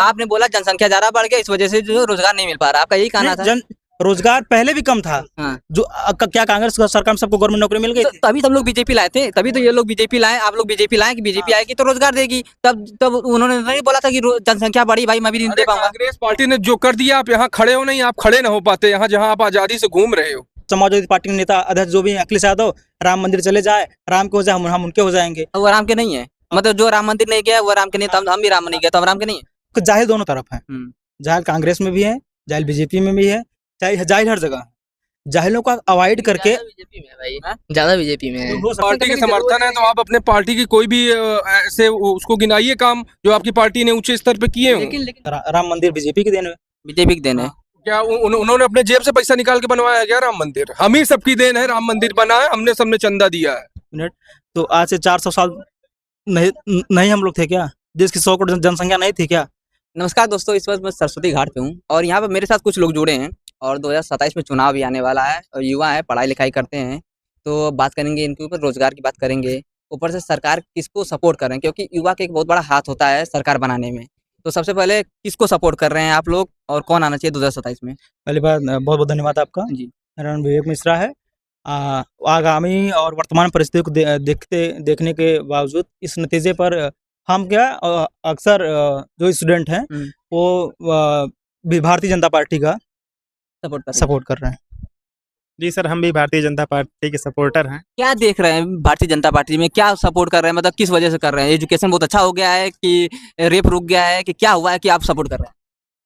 आपने बोला जनसंख्या ज्यादा बढ़ गया, इस वजह से जो रोजगार नहीं मिल पा रहा, आपका यही कहना था। रोजगार पहले भी कम था। हाँ। जो क्या कांग्रेस सरकार में सबको गवर्नमेंट नौकरी मिल गई थी? तभी सब लोग बीजेपी लाए थे, तभी तो ये लोग बीजेपी लाए, आप लोग बीजेपी लाए कि बीजेपी आएगी तो रोजगार देगी। तब उन्होंने नहीं बोला था कि जनसंख्या बढ़ी भाई मैं भी नहीं दे पाऊंगा। कांग्रेस पार्टी ने जो कर दिया, आप यहाँ खड़े हो नहीं, आप खड़े ना हो पाते यहाँ जहाँ आप आजादी से घूम रहे हो। समाजवादी पार्टी के नेता अध्यक्ष जो भी अखिलेश यादव राम मंदिर चले जाए, राम के हो जाए हम उनके हो जाएंगे। वो राम के नहीं है, मतलब जो राम मंदिर नहीं गया वो राम के नहीं, हम भी राम नहीं गया तो हम राम के नहीं है। जाहिल दोनों तरफ है, जाहिल कांग्रेस में भी है, जाहिल बीजेपी में भी है, जाहिल हर जगह। जाहिलों का अवॉइड करके बीजेपी में भाई, ज्यादा बीजेपी में है। पार्टी के समर्थन है तो आप अपने पार्टी की कोई भी ऐसे उसको गिनाइए काम जो आपकी पार्टी ने ऊंचे स्तर पे किए हों। राम मंदिर बीजेपी के देन है। बीजेपी के देन है क्या? उन्होंने अपने जेब से पैसा निकाल के बनवाया क्या राम मंदिर? हम ही सबकी देन है, राम मंदिर बना है, हमने सबने चंदा दिया है। तो आज से 400 साल नहीं हम लोग थे क्या? देश की 100 करोड़ जनसंख्या नहीं थी क्या? नमस्कार दोस्तों, इस वक्त मैं सरस्वती घाट पे हूँ और यहाँ पे मेरे साथ कुछ लोग जुड़े हैं और 2027 में चुनाव भी आने वाला है और युवा है, पढ़ाई लिखाई करते हैं, तो बात करेंगे इनके ऊपर, रोजगार की बात करेंगे, ऊपर से सरकार किसको सपोर्ट कर रहे हैं, क्योंकि युवा का एक बहुत बड़ा हाथ होता है सरकार बनाने में। तो सबसे पहले किसको सपोर्ट कर रहे हैं आप लोग और कौन आना चाहिए 2027 में? पहली बात बहुत बहुत धन्यवाद आपका जी। मेरा नाम विवेक मिश्रा है। आगामी और वर्तमान परिस्थिति को देखने के बावजूद इस नतीजे पर हम अक्सर जो स्टूडेंट हैं वो भारतीय जनता पार्टी का सपोर्ट कर रहे हैं। जी सर, हम भी भारतीय जनता पार्टी के सपोर्टर हैं। क्या देख रहे हैं भारतीय जनता पार्टी में, क्या सपोर्ट कर रहे हैं, मतलब किस वजह से कर रहे हैं? एजुकेशन बहुत अच्छा हो गया है कि रेप रुक गया है कि क्या हुआ है कि आप सपोर्ट कर रहे हैं?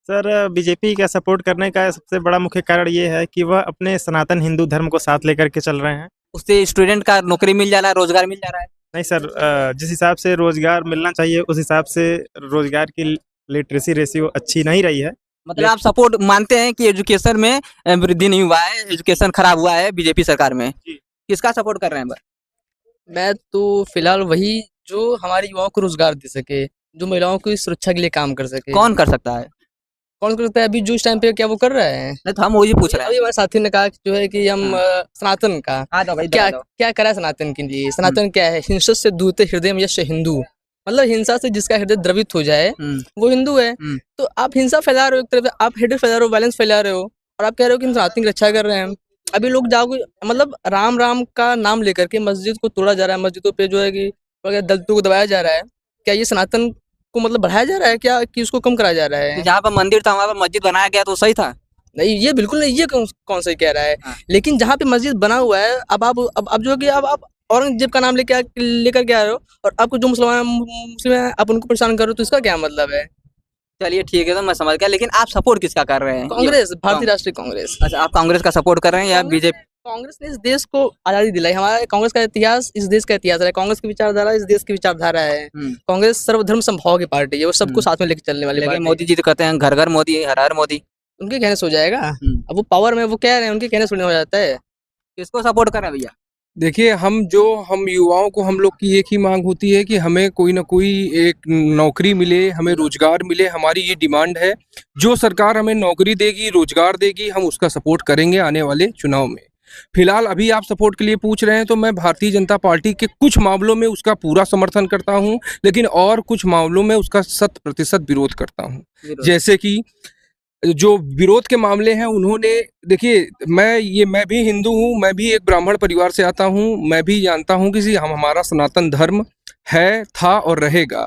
सर, बीजेपी का सपोर्ट करने का सबसे बड़ा मुख्य कारण ये है कि वह अपने सनातन हिंदू धर्म को साथ लेकर के चल रहे हैं। उससे स्टूडेंट का नौकरी मिल जा रहा है, रोजगार मिल जा रहा है? नहीं सर, जिस हिसाब से रोजगार मिलना चाहिए उस हिसाब से रोजगार की लिटरेसी रेशियो अच्छी नहीं रही है। मतलब आप सपोर्ट मानते हैं कि एजुकेशन में वृद्धि नहीं हुआ है, एजुकेशन खराब हुआ है बीजेपी सरकार में? किसका सपोर्ट कर रहे हैं? मैं तो फिलहाल वही जो हमारे युवाओं को रोजगार दे सके, जो महिलाओं की सुरक्षा के लिए काम कर सके। कौन कर सकता है? कौन करता है अभी जो इस टाइम पे? क्या वो कर रहे हैं? नहीं तो हम वही पूछ रहे हैं। अभी हमारे साथी ने कहा जो है कि हम सनातन का क्या करा सनातन के लिए। सनातन क्या है? हिंसा से दूते हृदय में यश हिंदू, मतलब हिंसा से जिसका हृदय द्रवित हो जाए वो हिंदू है। तो आप हिंसा फैला रहे हो, एक तरफ से आप हेड फैला रहे हो, वायलेंस फैला रहे हो और आप कह रहे हो कि हम सनातन की रक्षा कर रहे हैं। अभी लोग जाओगे, मतलब राम राम का नाम लेकर के मस्जिद को तोड़ा जा रहा है, मस्जिदों पे जो है कि दलितों को दबाया जा रहा है। क्या ये सनातन को मतलब बढ़ाया जा रहा है क्या कि उसको कम कराया जा रहा है? जहाँ पर मंदिर था वहाँ पर मस्जिद बनाया गया तो सही था? नहीं, ये बिल्कुल नहीं, ये कौन सही कह रहा है। लेकिन जहाँ पे मस्जिद बना हुआ है, अब जो कि आप औरंगजेब का नाम लेकर के आ रहे हो और आपको जो मुस्लिम है आप उनको परेशान कर रहे हो, तो इसका क्या मतलब है? चलिए ठीक है, तो मैं समझ गया, लेकिन आप सपोर्ट किसका कर रहे हैं? कांग्रेस, भारतीय राष्ट्रीय कांग्रेस। अच्छा, आप कांग्रेस का सपोर्ट कर रहे हैं या बीजेपी? कांग्रेस ने इस देश को आजादी दिलाई। हमारा कांग्रेस का इतिहास इस देश का इतिहास है, कांग्रेस की विचारधारा इस देश की विचारधारा है। कांग्रेस सर्वधर्म समभाव की पार्टी है, वो सबको साथ में लेकर चलने वाली पार्टी। मोदी जी तो कहते हैं घर घर मोदी, हर हर मोदी। उनके कहने से हो जाएगा? अब वो पावर में, वो कह रहे हैं, उनके कहने से हो जाता है। किसको सपोर्ट कर रहे हैं भैया? देखिए, हम युवाओं को, हम लोग की एक ही मांग होती है कि हमें कोई ना कोई एक नौकरी मिले, हमें रोजगार मिले। हमारी ये डिमांड है। जो सरकार हमें नौकरी देगी, रोजगार देगी, हम उसका सपोर्ट करेंगे आने वाले चुनाव में। फिलहाल अभी आप सपोर्ट के लिए पूछ रहे हैं तो मैं भारतीय जनता पार्टी के कुछ मामलों में उसका पूरा समर्थन करता हूं, लेकिन और कुछ मामलों में उसका 100% विरोध करता हूं। जैसे कि जो विरोध के मामले हैं, उन्होंने, देखिए, मैं भी हिंदू हूँ, मैं भी एक ब्राह्मण परिवार से आता हूँ, मैं भी जानता हूँ कि हमारा सनातन धर्म है, था और रहेगा।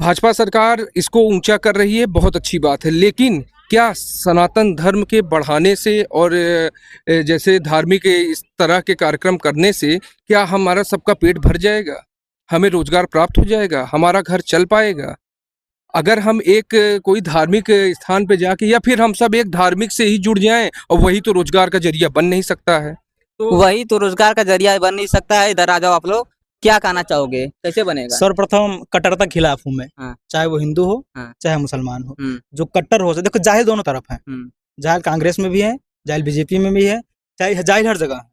भाजपा सरकार इसको ऊंचा कर रही है, बहुत अच्छी बात है, लेकिन क्या सनातन धर्म के बढ़ाने से और जैसे धार्मिक इस तरह के कार्यक्रम करने से क्या हमारा सबका पेट भर जाएगा? हमें रोजगार प्राप्त हो जाएगा? हमारा घर चल पाएगा? अगर हम एक कोई धार्मिक स्थान पे जाके, या फिर हम सब एक धार्मिक से ही जुड़ जाएं, और वही तो रोजगार का जरिया बन नहीं सकता है। तो वही तो रोजगार का जरिया बन नहीं सकता है। इधर आ जाओ आप लोग, क्या कहना चाहोगे, कैसे बनेगा? सर्वप्रथम कट्टरता के खिलाफ हूँ मैं। चाहे वो हिंदू हो, चाहे मुसलमान हो, जो कट्टर हो, देखो जाहिल दोनों तरफ है। जाहिल कांग्रेस में भी है, जाहिल बीजेपी में भी है, चाहे जाहिल हर जगह।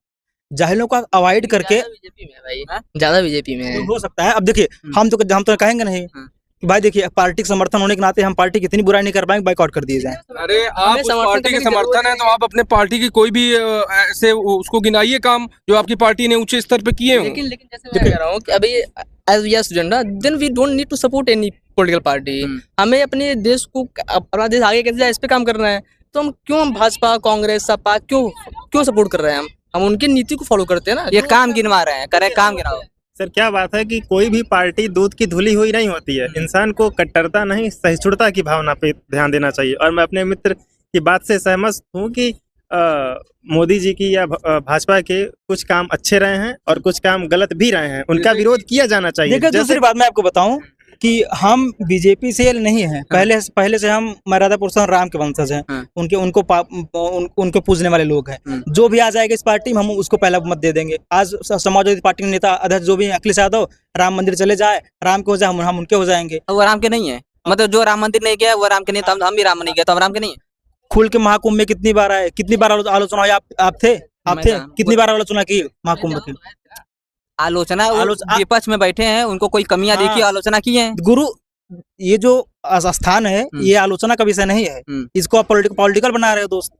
जाहिलों का अवॉइड करके बीजेपी में भाई, ज्यादा बीजेपी में है। हो सकता है। अब देखिए, हम तो कहेंगे नहीं भाई, देखिए, पार्टी के समर्थन होने के नाते हम पार्टी की इतनी बुराई नहीं कर पाएंगे, बाइकआउट कर दिए जाए। अरे आप उस पार्टी के समर्थन है तो आप अपने पार्टी की कोई भी ऐसे उसको गिनाइए काम जो आपकी पार्टी ने ऊंचे स्तर पे किए हों। लेकिन जैसे मैं कह रहा हूँ कि अभी as we are student, then we don't need to support any political party. हमें अपने देश को, अपना देश आगे कैसे जाए इस पे काम करना है। तो हम भाजपा, कांग्रेस, सपा क्यों सपोर्ट कर रहे हैं? हम उनकी नीति को फॉलो करते हैं ना। ये काम गिनवा रहे हैं, करे काम गिनाओ। सर क्या बात है कि कोई भी पार्टी दूध की धुली हुई नहीं होती है। इंसान को कट्टरता नहीं, सहिष्णुता की भावना पे ध्यान देना चाहिए। और मैं अपने मित्र की बात से सहमत हूँ कि मोदी जी की या भाजपा के कुछ काम अच्छे रहे हैं और कुछ काम गलत भी रहे हैं, उनका विरोध किया जाना चाहिए। देखिए दूसरी बात मैं आपको बताऊं कि हम बीजेपी से नहीं हैं, पहले से हम मर्यादा पुरुषोत्तम राम के वंशज हैं। उनको पूजने वाले लोग हैं। जो भी आ जाएगा इस पार्टी में हम उसको पहला मत दे देंगे। आज समाजवादी पार्टी के नेता अध्यक्ष जो भी अखिलेश यादव, राम मंदिर चले जाए, राम के हो जाए, हम उनके हो जाएंगे। वो राम के नहीं है, मतलब जो राम मंदिर नहीं गया वो राम के नहीं, तो हम भी राम नहीं गए तो हम राम के नहीं है। खुल के महाकुंभ में कितनी बार आए, कितनी बार आलोचना हुई? आप थे कितनी बार आलोचना की महाकुंभ की? आलोचना विपक्ष में बैठे हैं, उनको कोई कमियां देखी, आलोचना की है। गुरु, ये जो स्थान है ये आलोचना का विषय नहीं है। इसको आप पॉलिटिकल बना रहे हो दोस्त।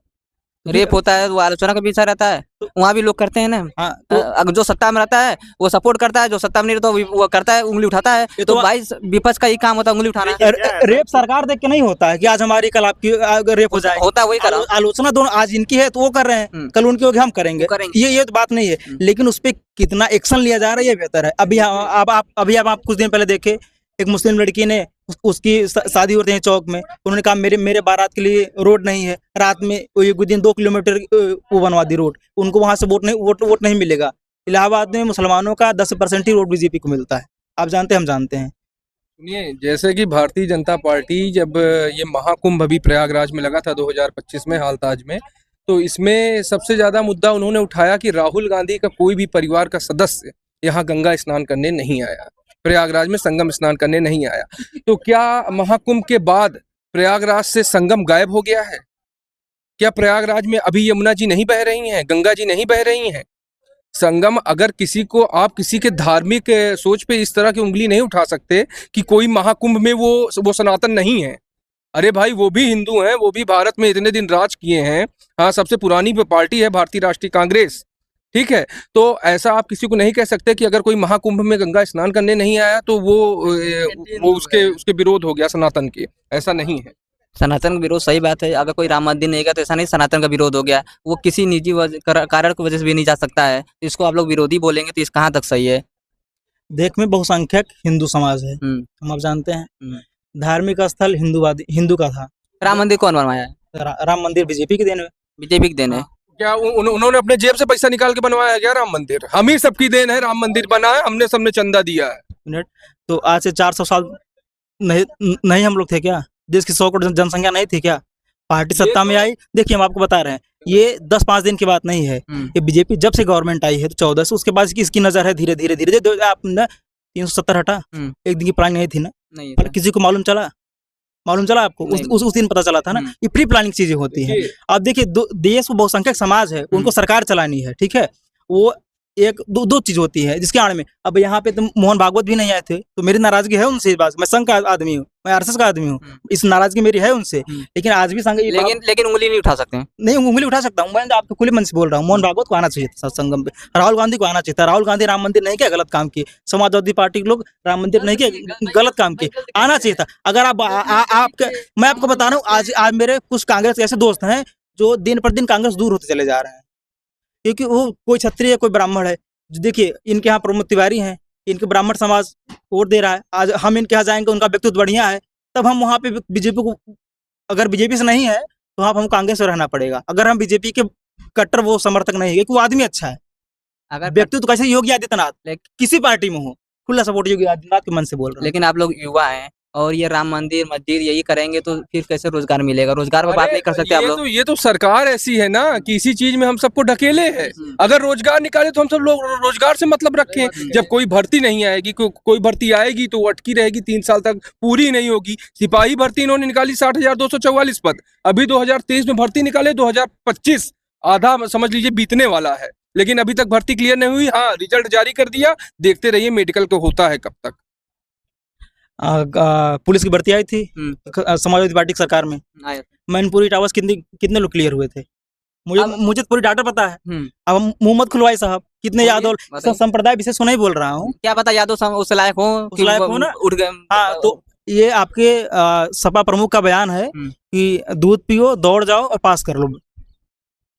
रेप होता है वो आलोचना का विषय रहता है, वहाँ भी लोग करते हैं ना। तो जो सत्ता में रहता है वो सपोर्ट करता है, जो सत्ता में नहीं रहता वो करता है, उंगली उठाता है। तो भाई विपक्ष का ही काम होता है उंगली उठाना। रेप सरकार देख के नहीं होता है कि आज हमारी कल आपकी रेप हो जाए, होता है वही करो। आलोचना दोनों आज इनकी है तो वो कर रहे हैं, कल उनकी होगी हम करेंगे। ये तो बात नहीं है, लेकिन उस पर कितना एक्शन लिया जा रहा है ये बेहतर है। अभी आप कुछ दिन पहले देखे, एक मुस्लिम लड़की ने, उसकी शादी होती है चौक में, उन्होंने कहा मेरे बारात के लिए रोड नहीं है। रात में दिन 2 किलोमीटर वो बनवा दी रोड। उनको वहां से वोट नहीं मिलेगा। इलाहाबाद में मुसलमानों का 10% ही वोट बीजेपी को मिलता है। आप जानते हैं, हम जानते हैं। सुनिए, जैसे कि भारतीय जनता पार्टी जब ये महाकुंभ अभी प्रयागराज में लगा था 2025 में, हालताज में, तो इसमें सबसे ज्यादा मुद्दा उन्होंने उठाया कि राहुल गांधी का कोई भी परिवार का सदस्य यहाँ गंगा स्नान करने नहीं आया, प्रयागराज में संगम स्नान करने नहीं आया। तो क्या महाकुंभ के बाद प्रयागराज से संगम गायब हो गया है? क्या प्रयागराज में अभी यमुना जी नहीं बह रही हैं, गंगा जी नहीं बह रही हैं? संगम, अगर किसी को आप किसी के धार्मिक सोच पे इस तरह की उंगली नहीं उठा सकते कि कोई महाकुंभ में वो सनातन नहीं है। अरे भाई, वो भी हिंदू हैं, वो भी भारत में इतने दिन राज किए हैं। हाँ, सबसे पुरानी पार्टी है भारतीय राष्ट्रीय कांग्रेस, ठीक है। तो ऐसा आप किसी को नहीं कह सकते कि अगर कोई महाकुंभ में गंगा स्नान करने नहीं आया तो वो उसके विरोध हो गया सनातन के। ऐसा नहीं है। सनातन का विरोध सही बात है। अगर कोई राम मंदिर नहीं गया तो ऐसा नहीं सनातन का विरोध हो गया। वो किसी निजी कारण की वजह से भी नहीं जा सकता है। इसको आप लोग विरोधी बोलेंगे तो इस कहाँ तक सही है? देश में बहुसंख्यक हिंदू समाज है, हम आप जानते हैं। धार्मिक स्थल हिंदू का था। राम मंदिर कौन बनवाया है? राम मंदिर बीजेपी के देन है। बीजेपी के देन है। क्या उन्होंने अपने जेब से पैसा निकाल के बनवाया है क्या राम मंदिर? हम ही सबकी देन है, राम मंदिर बना है, हमने सबने चंदा दिया है। तो आज से 400 साल नहीं हम लोग थे क्या? देश की 100 करोड़ जनसंख्या नहीं थी क्या? पार्टी सत्ता में आई। देखिए, हम आपको बता रहे हैं, ये 10-5 दिन की बात नहीं है। ये बीजेपी जब से गवर्नमेंट आई है तो 14 से, उसके बाद इसकी नजर है धीरे धीरे आप 370 हटा, एक दिन की प्लानिंग नहीं थी ना। किसी को मालूम चला आपको? उस दिन पता चला था ना। ये प्री प्लानिंग चीजें होती हैं। अब देखिए, देश वो बहुसंख्यक समाज है, उनको सरकार चलानी है, ठीक है। वो एक दो चीज होती है जिसके आड़ में। अब यहाँ पे तो मोहन भागवत भी नहीं आए थे, तो मेरी नाराजगी है उनसे। इस बात, मैं संघ का आदमी हूँ, मैं आरएसएस का आदमी हूँ, इस नाराजगी मेरी है उनसे। लेकिन आज भी संघ, लेकिन उंगली नहीं उठा सकते हैं। नहीं, उंगली उठा सकता हूँ मैं, आपको खुले मन से बोल रहा हूँ। मोहन भागवत को आना चाहिए था संगम पे, राहुल गांधी को आना चाहिए था। राहुल गांधी राम मंदिर नहीं किया, गलत काम किए। समाजवादी पार्टी के लोग राम मंदिर नहीं किया, गलत काम किए, आना चाहिए था। अगर मैं आपको बता रहा हूँ, आज मेरे कुछ कांग्रेस के ऐसे दोस्त हैं जो दिन पर दिन कांग्रेस दूर होते चले जा रहे हैं, क्योंकि वो कोई क्षत्रिय, कोई ब्राह्मण है। देखिए, इनके यहाँ प्रमोद तिवारी हैं, इनके ब्राह्मण समाज वोट दे रहा है। आज हम इनके यहाँ जाएंगे, उनका व्यक्तित्व बढ़िया है, तब हम वहाँ पे बीजेपी को, अगर बीजेपी से नहीं है तो वहाँ पर हम कांग्रेस से रहना पड़ेगा। अगर हम बीजेपी के कट्टर वो समर्थक नहीं है, क्योंकि वो आदमी अच्छा है। अगर व्यक्तित्व कैसे योगी आदित्यनाथ, किसी पार्टी में हो, खुला सपोर्ट योगी आदित्यनाथ के मन से बोल रहा हूँ। लेकिन आप लोग युवा हैं और ये राम मंदिर मस्जिद यही करेंगे तो फिर कैसे रोजगार मिलेगा? रोजगार पर बात नहीं कर सकते आप लोग। ये तो सरकार ऐसी है ना कि इसी चीज में हम सबको ढकेले हैं। अगर रोजगार निकाले तो हम सब लोग रोजगार से मतलब रखें। जब कोई भर्ती नहीं आएगी, कोई भर्ती आएगी तो वो अटकी रहेगी, 3 साल तक पूरी नहीं होगी। सिपाही भर्ती इन्होंने निकाली 60,244 पद, अभी 2023 में भर्ती निकाले, 2025 आधा समझ लीजिए बीतने वाला है, लेकिन अभी तक भर्ती क्लियर नहीं हुई। हाँ, रिजल्ट जारी कर दिया, देखते रहिए मेडिकल को होता है कब तक। पुलिस की भर्ती आई थी समाजवादी पार्टी की सरकार में। मैनपुरी टावर्स कितने लोग क्लियर हुए थे? मुझे पूरी डाटा पता है। अब मोहम्मद खुलवाई साहब, कितने यादव संप्रदाय विशेष को नहीं बोल रहा हूँ, क्या पता यादव उस लायक हो ना, उठ गए। हाँ, तो ये आपके सपा प्रमुख का बयान है कि दूध पियो, दौड़ जाओ और पास कर लो।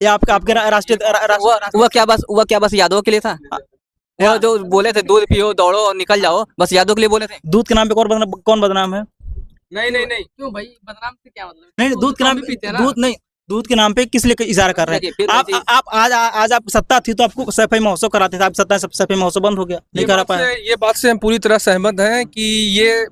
ये आपके वो क्या बस यादव के लिए था? वो जो बोले थे दूध पियो, दौड़ो और निकल जाओ, बस यादव के लिए बोले थे? दूध के नाम पे कौन बदनाम है? नहीं क्यों भाई, बदनाम से क्या मतलब? नहीं, दूध के नाम पे दूध के नाम पे किस लिए इशारा कर रहे हैं आप? आज आप सत्ता थी तो आपको सफाई महोत्सव कराते थे, आप सत्ता सफाई महोत्सव बंद हो गया, नहीं करा पाया। ये बात से हम पूरी तरह सहमत हैं कि ये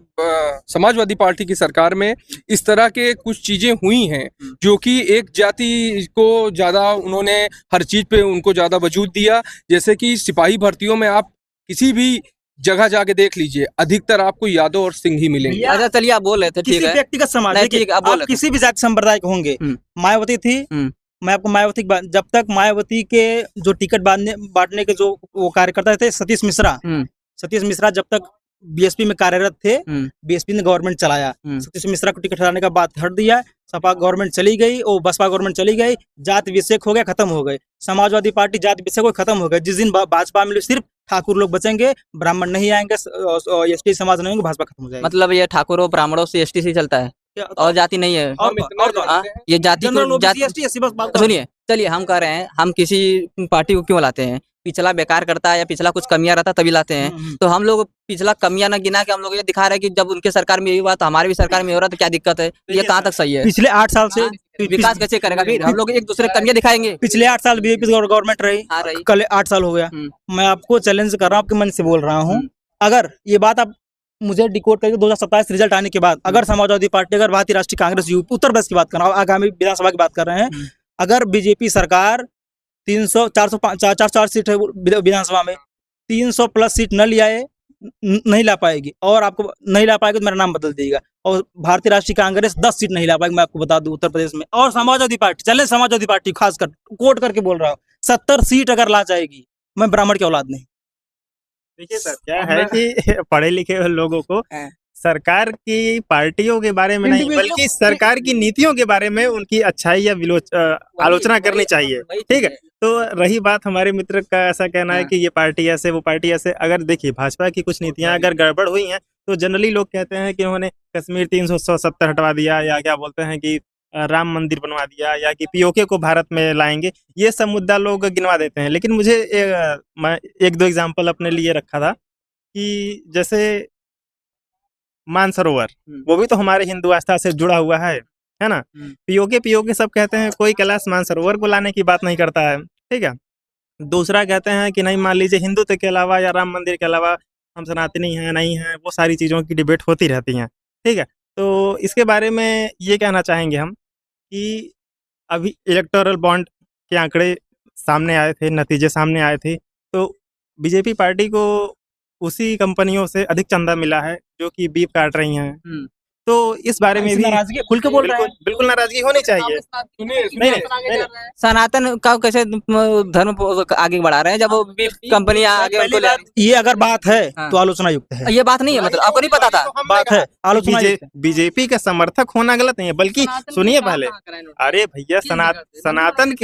समाजवादी पार्टी की सरकार में इस तरह के कुछ चीजें हुई हैं जो कि एक जाति को ज्यादा उन्होंने हर चीज पे उनको ज्यादा वजूद दिया। जैसे कि सिपाही भर्तियों में आप किसी भी जगह जाके देख लीजिए, अधिकतर आपको यादव और सिंह ही मिलेंगे। अच्छा चलिए, आप बोल रहे थे, ठीक है, व्यक्तिगत समाज है, ठीक, आप किसी भी जाति संप्रदाय के होंगे। मायावती थी, मैं आपको मायावती जब तक मायावती के जो टिकट बांटने के जो वो कार्यकर्ता थे, सतीश मिश्रा जब तक बीएसपी में कार्यरत थे, बीएसपी ने गवर्नमेंट चलाया, सतीश मिश्रा को टिकट हटाने का बात हट दिया, सपा गवर्नमेंट चली गई और बसपा गवर्नमेंट चली गई, जाति विषयक हो गया, खत्म हो गए। समाजवादी पार्टी जाति विषयक हो खत्म हो गए। जिस दिन भाजपा में सिर्फ ठाकुर लोग बचेंगे, ब्राह्मण नहीं आएंगे, एसटी समाज नहीं होंगे, भाजपा खत्म हो जाएगी। मतलब ये ठाकुर और ब्राह्मणों से एसटी से चलता है और जाति नहीं है? ये जाति सुनिए, चलिए हम कह रहे हैं, हम किसी पार्टी को क्यों लाते हैं? पिछला बेकार करता है या पिछला कुछ कमियां रहता तभी लाते हैं। तो हम लोग पिछला कमियां न गिना के हम लोग ये दिखा रहे हैं कि जब उनके सरकार में यही हुआ तो हमारी भी सरकार में हो रहा, तो क्या दिक्कत है? ये कहाँ तक सही है? पिछले 8 साल से विकास कैसे करेगा? फिर हम लोग एक दूसरे कमियां दिखाएंगे। पिछले 8 साल बीजेपी गवर्नमेंट रही, कल 8 साल हो गया। मैं आपको चैलेंज कर रहा हूँ, आपके मन से बोल रहा हूँ, अगर ये बात आप मुझे डिकोड करके 2027 रिजल्ट आने के बाद, अगर समाजवादी पार्टी, अगर भारतीय राष्ट्रीय कांग्रेस उत्तर प्रदेश की बात कर रहा हूँ, आगामी विधानसभा की बात कर रहे हैं, अगर बीजेपी सरकार 404 सीट है विधानसभा में, 300 प्लस सीट न ले आए, नहीं ला पाएगी, और आपको नहीं ला पाएगी तो मेरा नाम बदल देगा। और भारतीय राष्ट्रीय कांग्रेस 10 सीट नहीं ला पाएगी, मैं आपको बता दूं उत्तर प्रदेश में। और समाजवादी पार्टी, चले समाजवादी पार्टी खासकर कोट करके बोल रहा हूँ, 70 सीट अगर ला जाएगी, मैं ब्राह्मण की औलाद नहीं। देखिए सर, क्या है कि पढ़े लिखे लोगों को सरकार की पार्टियों के बारे में नहीं, बल्कि सरकार की नीतियों के बारे में उनकी अच्छाई या आलोचना करनी चाहिए, ठीक है। तो रही बात हमारे मित्र का ऐसा कहना है कि ये पार्टी ऐसे, वो पार्टी ऐसे, अगर देखिए भाजपा की कुछ नीतियां अगर गड़बड़ हुई हैं तो जनरली लोग कहते हैं कि उन्होंने कश्मीर 370 हटवा दिया, या क्या बोलते हैं कि राम मंदिर बनवा दिया, या कि पीओके को भारत में लाएंगे, ये सब मुद्दा लोग गिनवा देते हैं। लेकिन मुझे मैं 1-2 एग्जाम्पल अपने लिए रखा था कि जैसे मानसरोवर, वो भी तो हमारे हिंदू आस्था से जुड़ा हुआ है ना। पीओके सब कहते हैं, कोई कैलाश मानसरोवर को लाने की बात नहीं करता है, ठीक है। दूसरा कहते हैं कि नहीं, मान लीजिए हिंदुत्व के अलावा या राम मंदिर के अलावा हम सनातनी हैं नहीं हैं, वो सारी चीज़ों की डिबेट होती रहती हैं, ठीक है। तो इसके बारे में ये कहना चाहेंगे हम कि अभी इलेक्टोरल बॉन्ड के आंकड़े सामने आए थे, नतीजे सामने आए थे, तो बीजेपी पार्टी को उसी कंपनियों से अधिक चंदा मिला है जो कि बीफ काट रही हैं। तो इस बारे में भी नाराजगी खुल के बोल रहे हैं, बिल्कुल नाराजगी होनी चाहिए। नहीं, सनातन का कैसे धर्म आगे बढ़ा रहे हैं जब वो कंपनियां आगे उनको ले, ये अगर बात है तो आलोचना युक्त है। ये बात नहीं है, मतलब आपको नहीं पता था, बात है आलोचना। बीजेपी का समर्थक होना गलत नहीं है, बल्कि सुनिए पहले, अरे भैया सनातन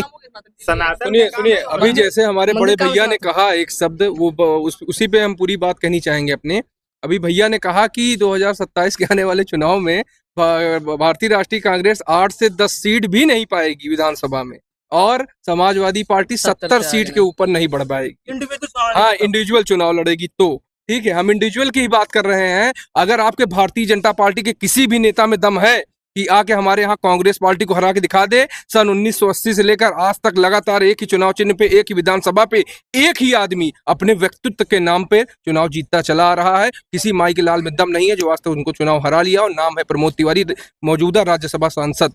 सुनिए, अभी जैसे हमारे बड़े भैया ने कहा एक शब्द, वो उसी पे हम पूरी बात कहनी चाहेंगे अपने। अभी भैया ने कहा कि 2027 के आने वाले चुनाव में भारतीय राष्ट्रीय कांग्रेस 8 से 10 सीट भी नहीं पाएगी विधानसभा में, और समाजवादी पार्टी 70 सीट के ऊपर नहीं बढ़ पाएगी। हाँ, इंडिविजुअल चुनाव लड़ेगी तो ठीक है, हम इंडिविजुअल की ही बात कर रहे हैं। अगर आपके भारतीय जनता पार्टी के किसी भी नेता में दम है कि आके हमारे यहाँ कांग्रेस पार्टी को हरा के दिखा दे, सन 1980 से लेकर आज तक लगातार एक ही चुनाव चिन्ह पे, एक ही विधानसभा पे एक ही आदमी अपने व्यक्तित्व के नाम पे चुनाव जीतता चला आ रहा है। किसी माई के लाल में दम नहीं है जो आज तक उनको चुनाव हरा लिया, और नाम है प्रमोद तिवारी, मौजूदा राज्यसभा सांसद।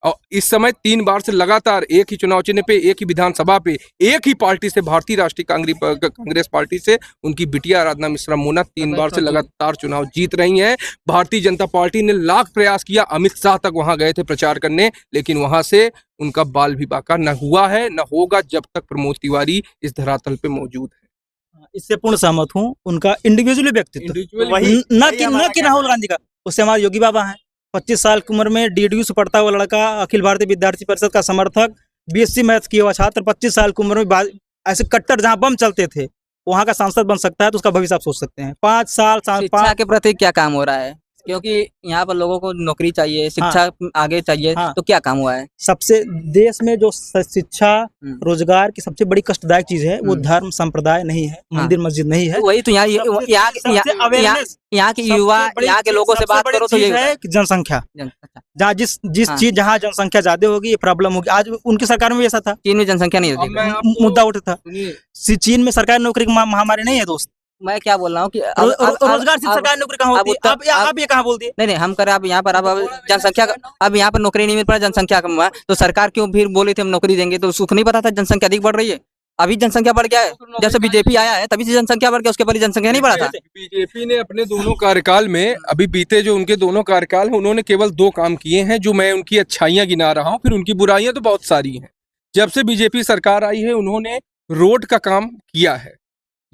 और इस समय 3 बार से लगातार एक ही चुनाव चिन्ह पे, एक ही विधानसभा पे, एक ही पार्टी से, भारतीय राष्ट्रीय कांग्रेस पार्टी से उनकी बिटिया आराधना मिश्रा मोना 3 बार से लगातार चुनाव जीत रही हैं। भारतीय जनता पार्टी ने लाख प्रयास किया, अमित शाह तक वहां गए थे प्रचार करने, लेकिन वहां से उनका बाल भी बाका न हुआ है, न होगा जब तक प्रमोद तिवारी इस धरातल पे मौजूद है। इससे पूर्ण सहमत हूँ। उनका इंडिविजुअली व्यक्तित्व, न कि राहुल गांधी का। उससे हमारे योगी बाबा हैं, 25 साल की उम्र में डीडीयू से पढ़ता हुआ लड़का, अखिल भारतीय विद्यार्थी परिषद का समर्थक, बीएससी मैथ किया हुआ छात्र, 25 साल की उम्र में ऐसे कट्टर जहां बम चलते थे वहां का सांसद बन सकता है, तो उसका भविष्य आप सोच सकते हैं। 5 साल शिक्षा के प्रति क्या काम हो रहा है क्योंकि यहाँ पर लोगों को नौकरी चाहिए, शिक्षा आगे चाहिए, हाँ। तो क्या काम हुआ है? सबसे देश में जो शिक्षा रोजगार की सबसे बड़ी कष्टदायक चीज है वो धर्म संप्रदाय नहीं है, मंदिर मस्जिद नहीं है। वही तो यहाँ के युवा, यहाँ के लोगों से बात करो तो ये है कि जनसंख्या, जहाँ जिस चीज जहाँ जनसंख्या ज्यादा होगी ये प्रॉब्लम होगी। आज उनकी सरकार में भी ऐसा था, चीन में जनसंख्या नहीं होती, मुद्दा उठा था। चीन में सरकारी नौकरी की महामारी नहीं है दोस्त। मैं क्या बोल रहा हूँ कि रोजगार से सरकारी नौकरी कहाँ होती है? आप ये कहाँ बोलती है? नहीं हम करें, अब यहाँ पर अब जनसंख्या, अब यहाँ पर नौकरी नहीं मिल पा रहा, जनसंख्या कम हुआ, तो सरकार क्यों फिर बोली थी हम नौकरी देंगे? तो उसको नहीं पता था जनसंख्या अधिक बढ़ रही है? अभी जनसंख्या बढ़ गया है, जब से बीजेपी आया है तभी से जनसंख्या बढ़ गया, उसके पहले जनसंख्या नहीं बढ़ा था। बीजेपी ने अपने दोनों कार्यकाल में, अभी बीते जो उनके दोनों कार्यकाल हैं, उन्होंने केवल 2 काम किए हैं जो मैं उनकी अच्छाइयां गिना रहा हूं, फिर उनकी बुराइयां तो बहुत सारी हैं। जब से बीजेपी सरकार आई है उन्होंने रोड का काम किया है,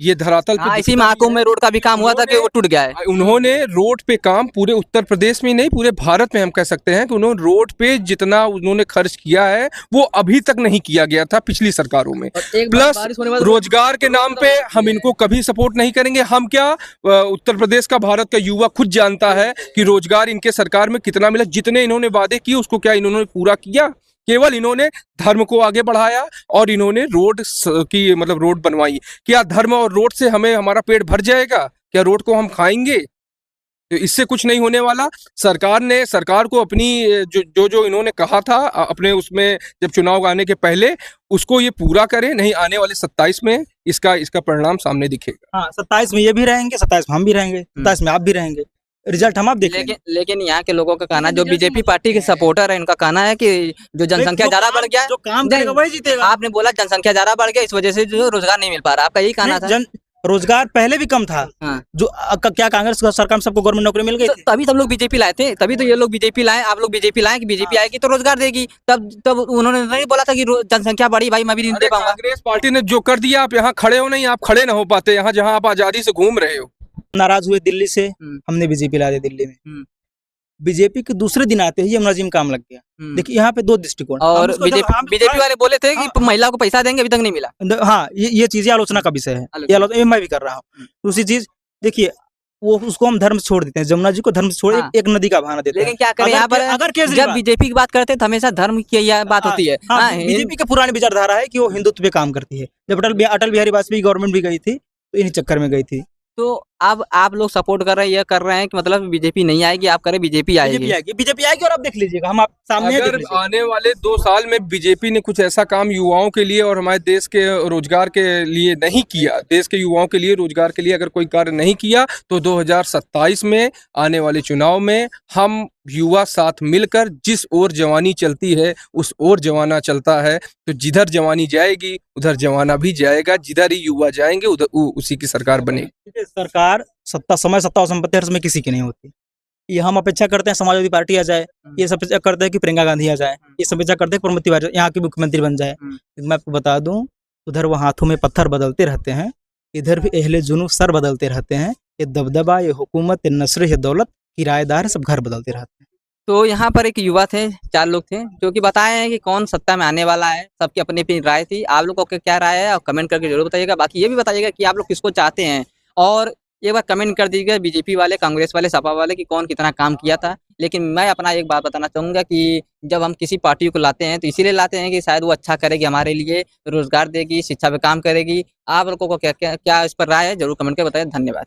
ये धरातल पे इसी महाकुंभ में रोड का भी काम हुआ था कि वो टूट गया है। उन्होंने रोड पे काम पूरे उत्तर प्रदेश में नहीं, पूरे भारत में हम कह सकते हैं कि उन्होंने रोड पे जितना उन्होंने खर्च किया है वो अभी तक नहीं किया गया था पिछली सरकारों में। प्लस रोजगार के नाम पे हम इनको कभी सपोर्ट नहीं करेंगे। हम क्या, उत्तर प्रदेश का, भारत का युवा खुद जानता है कि रोजगार इनके सरकार में कितना मिला। जितने इन्होंने वादे किए उसको क्या इन्होंने पूरा किया? केवल इन्होंने धर्म को आगे बढ़ाया और इन्होंने रोड की मतलब रोड बनवाई। क्या धर्म और रोड से हमें हमारा पेट भर जाएगा? क्या रोड को हम खाएंगे? तो इससे कुछ नहीं होने वाला। सरकार को अपनी जो इन्होंने कहा था अपने उसमें जब चुनाव आने के पहले, उसको ये पूरा करे, नहीं आने वाले 27 में इसका परिणाम सामने दिखेगा। हाँ, 27 में ये भी रहेंगे, 27 में हम भी रहेंगे, 27 में आप भी रहेंगे, रिजल्ट हम आप देखेंगे। लेकिन यहाँ के लोगों का कहना, जो बीजेपी पार्टी के सपोर्टर है, इनका कहना है कि जो जनसंख्या ज्यादा बढ़ गया, जो काम करेगा वही जीतेगा। आपने बोला जनसंख्या ज्यादा बढ़ गया, इस वजह से जो रोजगार नहीं मिल पा रहा, आपका यही कहना था? रोजगार पहले भी कम था। जो क्या कांग्रेस सरकार में सबको गवर्नमेंट नौकरी मिल गई? तभी तो हम लोग बीजेपी लाए थे, तभी तो ये लोग बीजेपी लाए, आप लोग बीजेपी लाए कि बीजेपी आएगी तो रोजगार देगी। तब उन्होंने नहीं बोला था कि जनसंख्या बढ़ी, भाई मैं भी नहीं दे पाऊंगा। कांग्रेस पार्टी ने जो कर दिया, आप यहाँ खड़े हो नहीं, आप खड़े ना हो पाते यहाँ जहाँ आप आजादी से घूम रहे हो। नाराज हुए दिल्ली से, हमने बीजेपी ला दी दिल्ली में। बीजेपी के दूसरे दिन आते ही यमुना जी में काम लग गया। देखिए यहाँ पे 2 दृष्टिकोण। और बीजेपी वाले बोले थे कि महिला को पैसा देंगे, अभी तक नहीं मिला। हाँ, ये चीजें आलोचना का विषय है, ये आलोचना मैं भी कर रहा हूँ। दूसरी चीज देखिए, वो उसको हम धर्म से छोड़ देते हैं, जमुना जी को धर्म से छोड़ एक नदी का बहाना देते हैं। लेकिन क्या करें यहाँ पर, अगर जब बीजेपी की बात करते हैं तो हमेशा धर्म की बात होती है। बीजेपी की पुरानी विचारधारा है कि वो हिंदुत्व पे काम करती है। जब अटल बिहारी वाजपेयी गवर्नमेंट भी गई थी तो इन्हीं चक्कर में गई थी। तो अब आप लोग सपोर्ट कर रहे हैं, ये कर रहे हैं कि मतलब बीजेपी नहीं आएगी, आप करें बीजेपी आएगी। बीजेपी आएगी और आप देख लीजिएगा, हम आप सामने अगर आने वाले 2 साल में बीजेपी ने कुछ ऐसा काम युवाओं के लिए और हमारे देश के रोजगार के लिए नहीं किया, देश के युवाओं के लिए रोजगार के लिए अगर कोई कार्य नहीं किया, तो 2027 में आने वाले चुनाव में हम युवा साथ मिलकर जिस ओर जवानी चलती है उस ओर जमाना चलता है। तो जिधर जवानी जाएगी उधर जमाना भी जाएगा, जिधर ही युवा जाएंगे उधर उसी की सरकार बनेगी। सरकार सत्ता और संपत्ति हर में किसी की नहीं होती। ये हम अपेक्षा करते हैं समाजवादी पार्टी आ जाए, ये सब अपेक्षा करते हैं कि प्रियंका गांधी आ जाए, ये सब अपेक्षा करते हैं प्रमोद तिवारी यहाँ की मुख्यमंत्री बन जाए। मैं आपको बता दूं, उधर वो हाथों में पत्थर बदलते रहते हैं, इधर भी अहले जुनून सर बदलते रहते हैं। ये दबदबा, ये हुकूमत, ये नस्र, ये दौलत, किराएदार सब घर बदलते रहते हैं। तो यहाँ पर एक युवा थे, 4 लोग थे जो कि बताए हैं कि कौन सत्ता में आने वाला है। सबकी अपनी अपनी राय थी। आप लोगों को क्या राय है और कमेंट करके जरूर बताइएगा। बाकी ये भी बताइएगा कि आप लोग किसको चाहते हैं, और एक बार कमेंट कर दीजिएगा बीजेपी वाले, कांग्रेस वाले, सपा वाले कि कौन कितना काम किया था। लेकिन मैं अपना एक बात बताना चाहूँगा कि जब हम किसी पार्टी को लाते हैं तो इसीलिए लाते हैं कि शायद वो अच्छा करेगी, हमारे लिए रोजगार देगी, शिक्षा पे काम करेगी। आप लोगों को क्या इस पर राय है जरूर कमेंट कर बताइए। धन्यवाद।